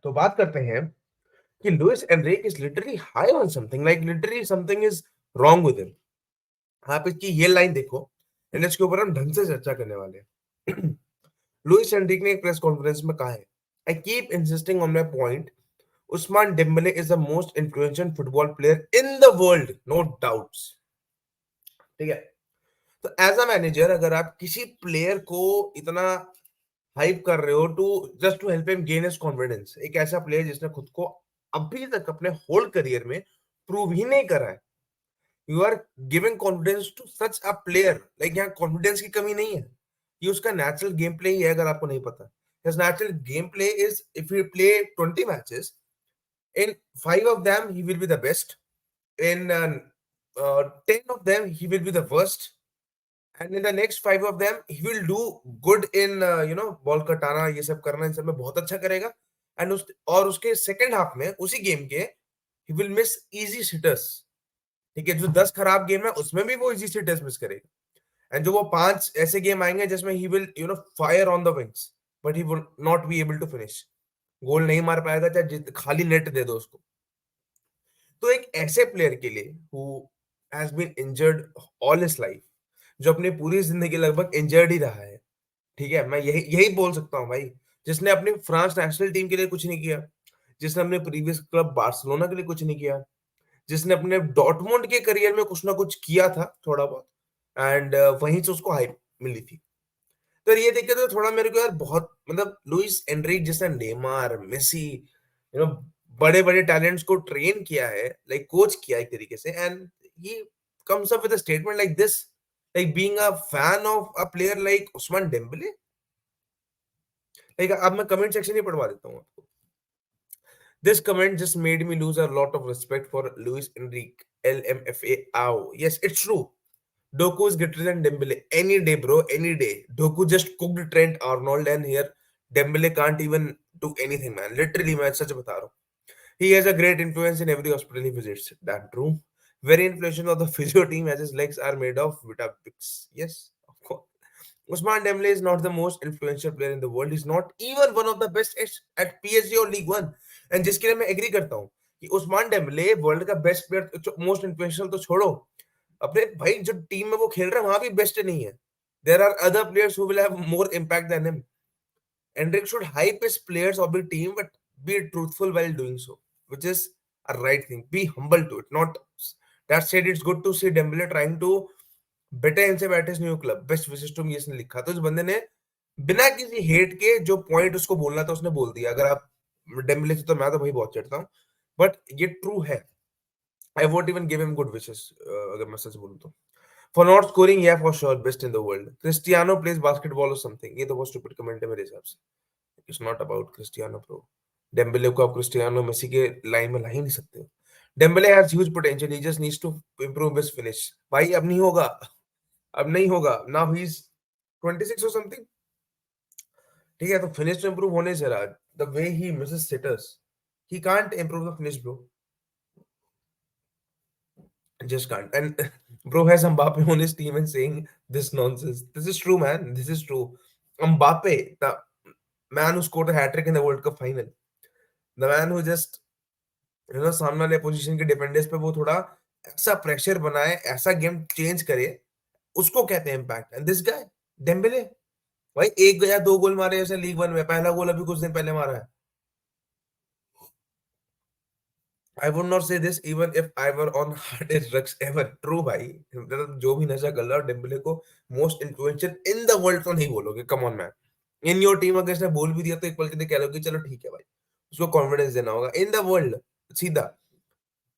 तो बात करते हैं कि Louis Anrich is literally high on something, like literally something is wrong with him. आप इसकी ये लाइन देखो एंड इसके ऊपर हम ढंग से चर्चा करने वाले हैं। लुइस एनरिक ने एक प्रेस कॉन्फ्रेंस में कहा है, I keep insisting on my point, Ousmane Dembele is the most influential football player in the world, no doubts. ठीक है, तो एज अ मैनेजर अगर आप किसी प्लेयर को इतना हाइप कर रहे हो to just to help him gain his confidence, एक ऐसा प्लेयर जिसने खुद को अभी तक अपने होल करियर में प्रूव ही नहीं करा है, you are giving confidence to such a player, like यहाँ कॉन्फिडेंस की कमी नहीं है, ये उसका नेचुरल गेम प्ले ही है। अगर आपको नहीं पता, his natural gameplay is if you play 20 matches, in 5 of them he will be the best, in 10 of them he will be the worst, and in the next 5 of them he will do good in ball कटाना, ये सब करना, इन सब में बहुत अच्छा करेगा। And और उसके सेकंड हाफ में उसी गेम के he will miss easy seaters. ठीक है, जो 10 खराब गेम है उसमें भी वो इजी सिटर्स मिस करेगा, एंड जो वो 5 ऐसे गेम आएंगे जिसमें he will fire on the wings, but he will not be able to finish, goal नहीं मार पाएगा, चाहे खाली नेट दे दो उसको। तो एक ऐसे प्लेयर के लिए who has been injured all his life, जो अपनी पूरी जिंदगी लगभग इंजर्ड ही रहा है, ठीक है, मैं यही यही बोल सकता हूँ भाई, जिसने अपनी फ्रांस नेशनल टीम के लिए कुछ नहीं किया, जिसने अपने प्रीवियस क्लब बार्सिलोना के लिए कुछ नहीं किया, जिसने अपने डॉर्टमुंड के करियर में कुछ ना कुछ किया था थोड़ा बहुत, एंड वहीं से उसको हाइप मिली थी। तो ये देख के तो थोड़ा मेरे को यार बहुत, मतलब लुइस एनरिक जिसने नेमार, मेसी, बड़े बड़े टैलेंट्स को ट्रेन किया है, लाइक कोच किया एक तरीके से, and he comes up with a statement like this, like being a fan of a player like Usman Dembele. Like अब मैं कमेंट सेक्शन ही पढ़वा देता हूँ आपको। This comment just made me lose a lot of respect for Luis Enrique. LMFA. Ow. Yes, it's true. Doku is greater than Dembele any day, bro. Any day. Doku just cooked Trent Arnold, and here Dembele can't even do anything, man. Literally, मैं सच बता रहा हूँ. He has a great influence in every hospital he visits. That true. Very influential of the physio team, as his legs are made of Vitabix. Yes, of course. Usman Dembele is not the most influential player in the world. He's not even one of the best at PSG or League One. And जिसके लिए मैं agree करता हूँ कि Usman Dembele world का best player, most influential तो छोड़ो, अपने भाई जो टीम में वो खेल रहा है वहां भी बेस्ट नहीं है। There are other players who will have more impact than him. Enric should hype his players of the team, but be truthful while doing so, which is a right thing. Be humble to it. Not that said, it's good to see Dembele trying to better himself at his new club. Best wishes to me, इसने लिखा। तो इस बंदे ने बिना किसी hate के जो पॉइंट उसको बोलना था उसने बोल दिया। अगर आप डेम्बले से, तो मैं तो भाई बहुत चिढ़ता हूँ, बट ये ट्रू है। I won't even give him good wishes, अगर मैं सच बोलूं तो। For not scoring, yeah, for sure, best in the world. Cristiano plays basketball or something. ये तो बहुत stupid comment है मेरे हिसाब से। It's not about Cristiano, bro. Dembele को आप क्रिस्टियानो मेसी के लाइन में ला ही नहीं सकते हो। Dembele has huge potential, he just needs to improve his finish. भाई अब नहीं होगा, अब नहीं होगा। नाउ ही इज 26 और समथिंग, ठीक है, तो फिनिश तो इंप्रूव होने से रहा। The way he Mrs seaters, he can't improve the finish, bro, just can't. And bro has Mbappe on his team and saying this nonsense. This is true, man. This is true. Mbappe, the man who scored a hat trick in the World Cup final, the man who just सामने वाले position के defenders पे वो थोड़ा ऐसा pressure बनाए, ऐसा game change करे, उसको कहते हैं impact. And this guy Dembélé, भाई एक या दो गोल मारे ऐसे लीग वन में, पहला गोल अभी कुछ दिन पहले मारा है। I would not say this even if I were on hardest drugs ever. True भाई, मतलब जो भी नशा कर रहा है डेम्बले को most influential in the world तो नहीं बोलोगे, come on man. In your team अगर इसने बोल भी दिया तो एक पल के लिए कह लो कि चलो ठीक है भाई, उसको कॉन्फिडेंस देना होगा। इन द वर्ल्ड सीधा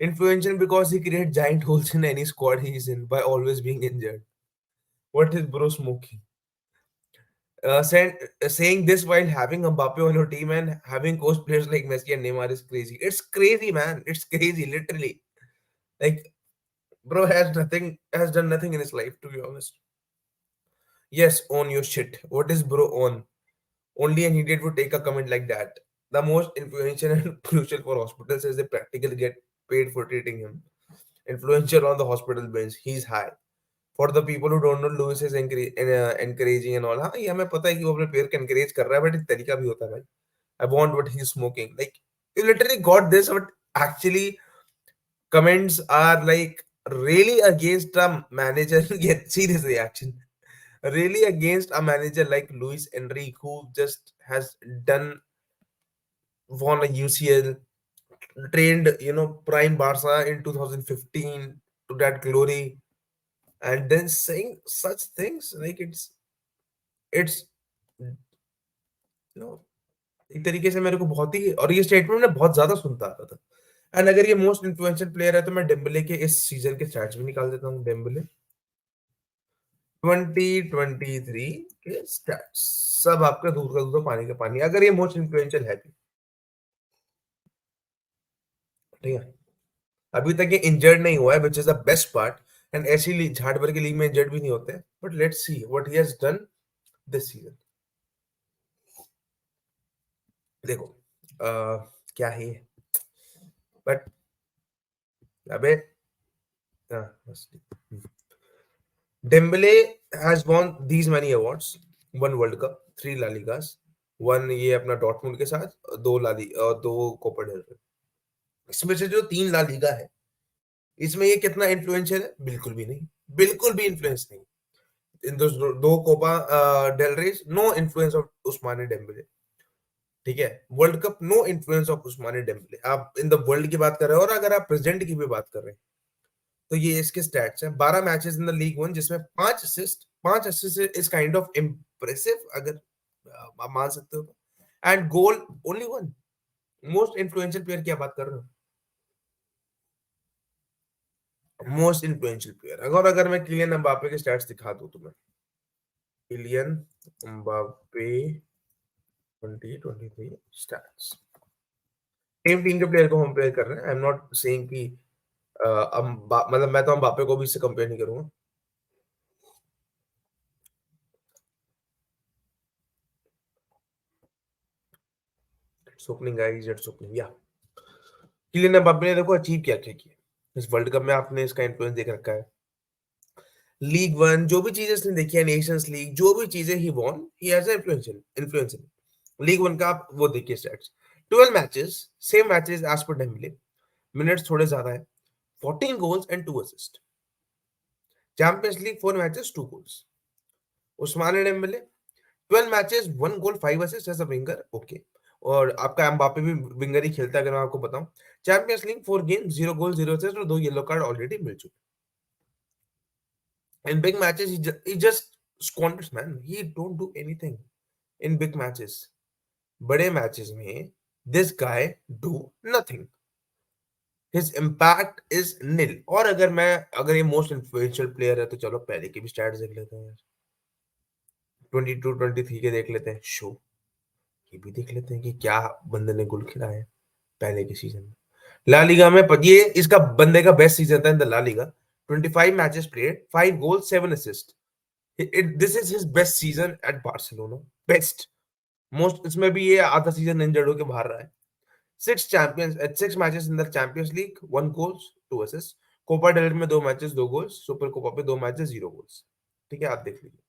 influential because he create giant holes in any squad he is in by always being injured. What is bro smoking? Saying this while having Mbappe on your team and having coach players like Messi and Neymar is crazy. It's crazy, man. It's crazy, literally. Like, bro has done nothing in his life, to be honest. Yes, own your shit. What is bro on? Only an idiot would take a comment like that. The most influential and crucial for hospitals is they practically get paid for treating him. Influential on the hospital bench, he's high. For the people who don't know, Luis is encouraging and all. हाँ, ये हमें पता है कि वो अपने player को encourage कर रहा है, बट एक तरीका भी होता है भाई। I want what he's smoking. Like you literally got this, but actually comments are like really against a manager. Get serious reaction. Really against a manager like Luis Enrique, who just has done won a UCL, trained prime Barca in 2015 to that glory, and then saying such things like it's एक तरीके से मेरे को बहुत ही, और ये statement मैं बहुत ज्यादा सुनता आता था। एंड अगर ये मोस्ट इन्फ्लुएंशियल प्लेयर है तो मैं डेम्बले के इस सीजन के स्टैट्स भी निकाल देता हूँ। डेम्बले 2023 के स्टैट्स सब आपका दूध का दूध और पानी का पानी, अगर ये मोस्ट इन्फ्लुएंशियल है। ठीक है, अभी तक ये इंजर्ड नहीं हुआ है, which is the best part. And ऐसी झाड़ भर की लीग में इंजर्ड भी नहीं होते, but let's see what he has done this season. देखो क्या है, बट अबे Dembele has won these many awards, one world cup, three La Ligas, one ये अपना डॉर्टमुंड के साथ, दो दो कोपा डेल रे। इसमें से जो तीन ला लीगा है, इसमें ये कितना इन्फ्लुएंशियल है? बिल्कुल भी नहीं, बिल्कुल भी इन्फ्लुएंस नहीं। इन दो Copa del Reys, no influence of Ousmane Dembele. ठीक है, world cup, no influence of Ousmane Dembele. आप इन द वर्ल्ड की बात कर रहे हो, और अगर आप प्रेसिडेंट की भी बात कर रहे हैं तो ये इसके स्टैट्स हैं। 12 matches in the league one, जिसमें 5 assist is kind of impressive, अगर आप मान सकते हो। And goal only one. Most influential player की आप बात कर रहे हो, मोस्ट इन्फ्लुएंशियल प्लेयर। अगर मैं किलियन एम्बापे के स्टैट्स दिखा दूं तुम्हें, Kylian Mbappe 2023 stats, same team के प्लेयर को हम कंपेयर कर रहे हैं। आई एम नॉट सेइंग कि मतलब मैं तो एम्बापे को भी इससे कंपेयर नहीं करूंगा। It's opening guys, it's opening. या किलियन एम्बापे ने देखो अचीव क्या क्या किया इस वर्ल्ड कप में, आपने इसका इन्फ्लुएंस देख रखा है। लीग वन जो भी चीजें इसने देखी है, नेशंस लीग जो भी चीजें he won, he has influence. League one का आप वो देखिए stats, 12 matches, same matches as पर डेम्बले, मिनट्स थोड़े ज्यादा है, 14 goals and 2 assist. Champions League 4 matches 2 goals. Ousmane Dembele 12 matches 1 goal 5 assist as a winger, okay. और आपका एम्बापे भी विंगर ही खेलता है, अगर मैं आपको बताऊं। चैंपियंस लीग 4 गेम 0 गोल 0 असिस्ट और 2 येलो कार्ड ऑलरेडी मिल चुके। In big matches, he just squanders, man. He don't do anything in big matches. बड़े मैचेस में this guy do nothing. His impact is nil. और अगर ये मोस्ट इन्फ्लुएंशियल प्लेयर है तो चलो पहले के भी स्टैट्स देख लेते हैं यार। 22-23 के देख लेते हैं शो, ये भी देख लेते हैं कि क्या बंदे ने गोल खिलाया है पहले के सीजन में। ला लीगा में ये इसका बंदे का बेस्ट सीजन था in the La Liga. 25 matches played, 5 goal 7 assist. This is his best season at Barcelona, best. Most इसमें भी ये आधा सीजन इंजर्ड होके बाहर रहा है। 6 matches in the Champions League, 1 goals 2 assist. Copa del Rey में 2 मैचेस 2 गोल्स, सुपर कोपा पे 2 मैचेस 0 गोल्स। ठीक है, आप देख लीजिए।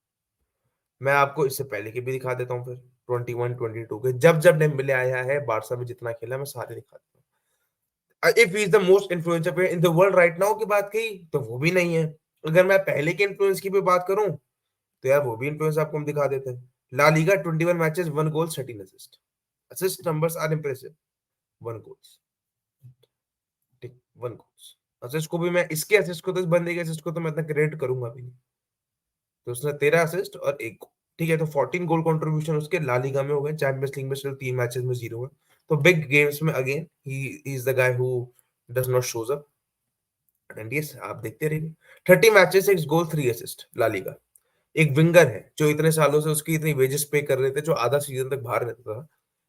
मैं आपको इससे पहले के भी दिखा देता हूँ फिर, 21-22 के, जब जब डेम्बले आया है बारसा में, जितना खेला मैं सारे दिखा देता हूँ। If he is the most influential player in the world right now की बात की तो वो भी नहीं है। अगर मैं पहले के इन्फ्लुएंस की भी बात करूं तो यार वो भी इन्फ्लुएंस आपको हम दिखा देते हैं। La Liga 21 matches 1 goal 13 assist. Assist numbers are impressive. 1 goals, ठीक, 1 गोल्स। असिस्ट को भी मैं इसके असिस्ट को तो, इस बंदे के असिस्ट को तो मैं इतना क्रेडिट करूंगा भी नहीं। तो उसने 13 असिस्ट और 1 गोल, ठीक है। तो 14 गोल कंट्रीब्यूशन उसके ला लीगा में हो गए। चैंपियंस लीग में सिर्फ 3 मैचेस में 0 है। तो बिग गेम्स में again he is the guy who does not shows up. And yes, आप देखते रहिए, 30 मैचेस 6 गोल 3 असिस्ट ला लीगा। एक विंगर है जो इतने सालों से उसकी इतनी वेजेस पे कर रहे थे, जो आधा सीजन तक बाहर रहता था,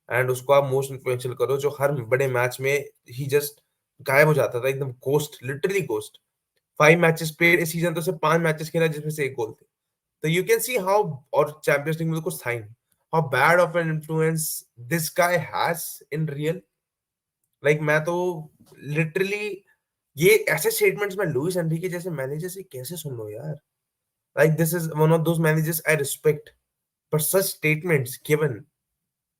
एंड उसको आप मोस्ट इन्फ्लुएंशियल करो, जो हर बड़े मैच में ही जस्ट गायब हो जाता था, एकदम ghost, literally ghost. 5 matches played इस सीजन, तो सिर्फ 5 मैचेस खेला जिसमें से 1 गोल थे। तो यू कैन सी हाउ, और चैंपियंस लीग में तो कुछ था ही नहीं, how bad of an influence this guy has in real. Like मैं तो लिटरली ये ऐसे स्टेटमेंट्स में लुइस एनरिके जैसे मैनेजर से कैसे सुन लो यार। Like this is one of those managers I respect, but such statements given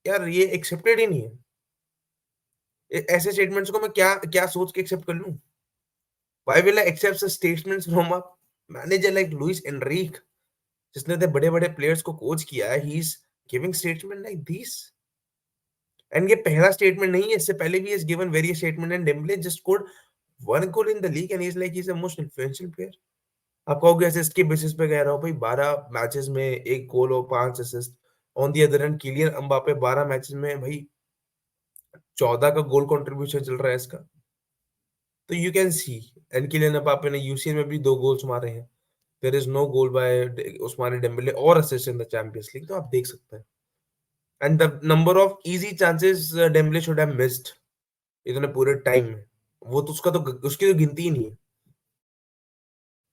यार ये एक्सेप्टेड ही नहीं है। ऐसे स्टेटमेंट्स को मैं क्या क्या सोच के एक्सेप्ट कर लूं? Why will I accept such statements from a manager like Luis Enrique, जिसने इतने बड़े बड़े प्लेयर्स को कोच किया है? He is giving statement like this. And ये पहला स्टेटमेंट नहीं है, इससे पहले भी is given various statement and Dembele just scored one goal in the league and he is like he is the most influential player. आप कहोगे assist के बेसिस पे कह रहा हूं भाई, 12 मैचेस में एक गोल और 5 assist. On the other hand Kylian Mbappe 12 matches में भाई 14 का गोल कंट्रीब्यूशन चल रहा है इसका। तो you can see, and Kylian Mbappe ने यूसीएल में भी 2 गोल्स मारे हैं। There is no goal by Ousmane Dembele और assist in the Champions League, तो आप देख सकते हैं। And the number of easy chances Dembele should have missed इतने पूरे टाइम में, वो तो उसका तो उसकी तो गिनती ही नहीं है।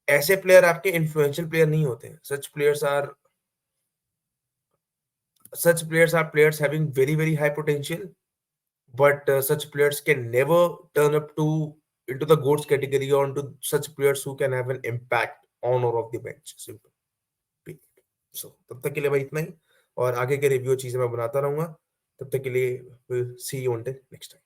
ऐसे प्लेयर आपके इन्फ्लुएंशियल प्लेयर नहीं होते। Such players are players having very very high potential, but such players can never turn up to into the goats category or into such players who can have an impact on or off the bench. Simple. So तब तक के लिए भाई इतना ही, और आगे के review चीजें मैं बनाता रहूंगा। तब तक के लिए we'll see you until next time.